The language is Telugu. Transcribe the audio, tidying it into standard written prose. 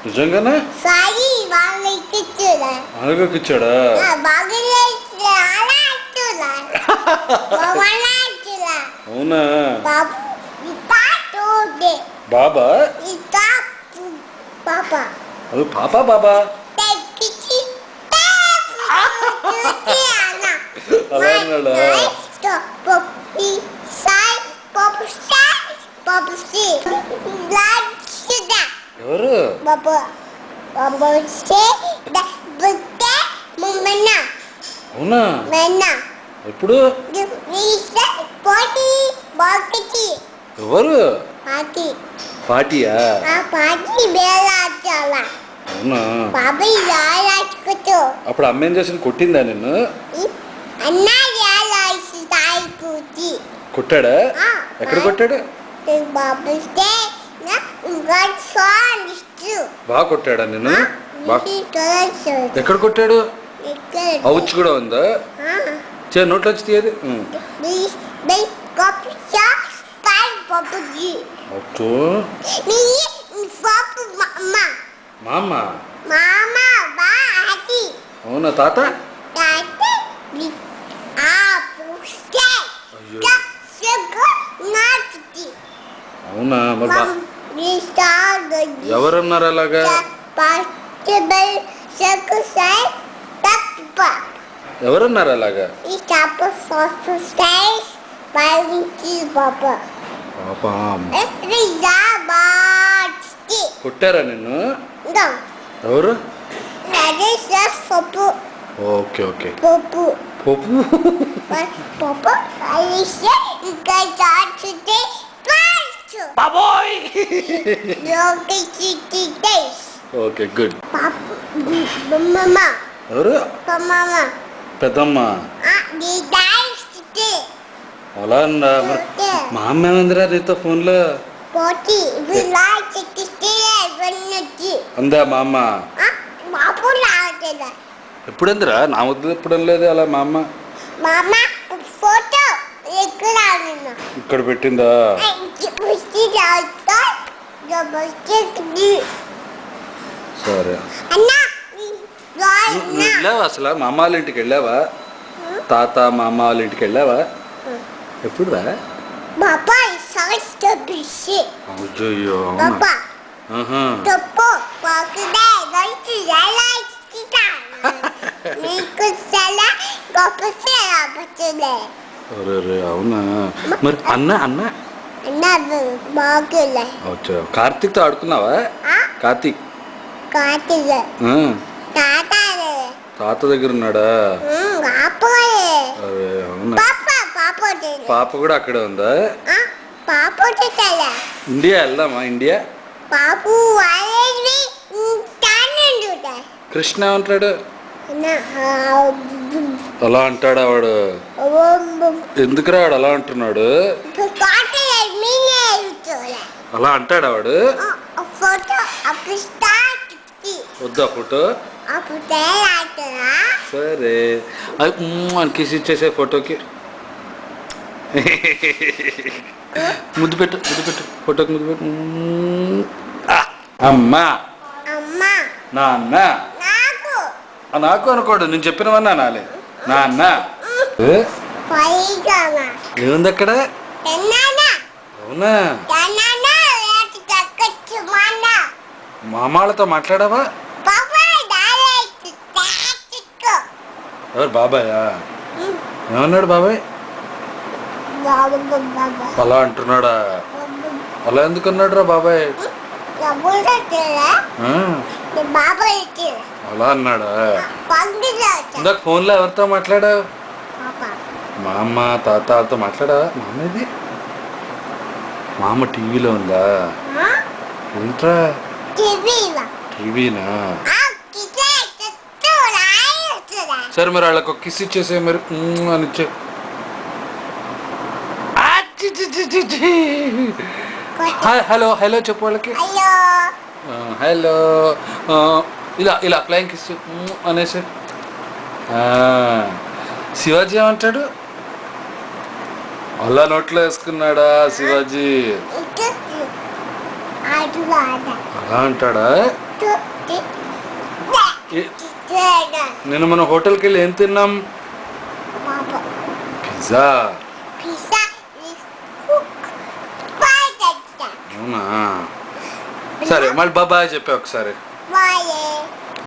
నిజంగానే ఇచ్చాడా? అవునా? బాబా అది పాపా బాబా అలా అన్నాడా? ఎవరు? అవునా? ఎప్పుడు? ఎవరు? పార్టీయా? అవునా? అప్పుడు అమ్మ ఏం చేసింది? కొట్టిందా నిన్ను? కొట్టాడా? ఎక్కడ కొట్టాడు? బాగా కొట్టాడా నిన్ను? ఎక్కడ కొట్టాడు? అవుచ్చు కూడా ఉందా? నోట్లో వచ్చి తీయదు. అవునా? తాత అవునా? ఎవరన్నారు అలాగా? ఎవరన్నారు అలాగా? కొట్టారా నిన్ను? ఎవరు? Okay okay. పప్పు బాబోయ్. Okay good. ఎవరు? పెద్దమ్మ. అలా అన్నా? మా అమ్మ ఏమందిరా నీతో ఫోన్లో? అందా మా అమ్మ? ఎప్పుడందిరా? నా వద్దు ఎప్పుడు లేదు అలా మా అమ్మ. ఇక్కడ పెట్టిందా? సరే. వెళ్ళావా అసలు? మా అమ్మ వాళ్ళ ఇంటికి వెళ్ళావా? తాత మా అమ్మ వాళ్ళ ఇంటికి వెళ్ళావా? ఎప్పుడు రా? అయ్యో అవునా? మరి అన్న అన్న కార్తీక్ తో ఆడుకున్నావా? కార్తీక్ తాత దగ్గర ఉన్నాడా? అరే అవునా? పాప కూడా అక్కడే ఉందా? ఇండియా వెళ్దామా? ఇండియా కృష్ణ అంటాడు. అలా అంటాడా వాడు? ఎందుకురా వాడు అలా అంటున్నాడు? అలా అంటాడా వాడు? వద్దా ఫోటో? సరే అది కిస్ ఇచ్చేసే ఫోటోకి. ముద్దు పెట్టు ఫోటోకి ముద్దు పెట్టు. అమ్మా నాన్న నాకు అనుకోడు. నేను చెప్పినవన్నా నాలే నాన్న. ఏముంది అక్కడ? అవునా? మామాళ్ళతో మాట్లాడావా? ఎవరు? బాబాయా? ఏమన్నాడు బాబాయ్? అలా అంటున్నాడా? అలా ఎందుకు అన్నాడు రా బాబాయ్? అలా అన్నాడా? ఇందాక ఫోన్లో ఎవరితో మాట్లాడావు? మా అమ్మ తాత వాళ్ళతో మాట్లాడావా? మా అమ్మ ఇది మా అమ్మ టీవీలో ఉందా? ఏంట్రా టీవీనా? సరే మరి వాళ్ళకి ఒక కిస్ ఇచ్చేసే మరి అని ఇచ్చే. హలో హలో చెప్పు వాళ్ళకి. హలో ఇలా ఫ్లయింగ్ కిస్ అనేసి. శివాజీ ఏమంటాడు? అలా నోట్లో వేసుకున్నాడా శివాజీ? అలా అంటాడా? నిన్న మన హోటల్కి వెళ్ళి ఏం తిన్నాం? పిజ్జా. అవునా? సరే మళ్ళీ బాబాయ్ చెప్పే ఒకసారి.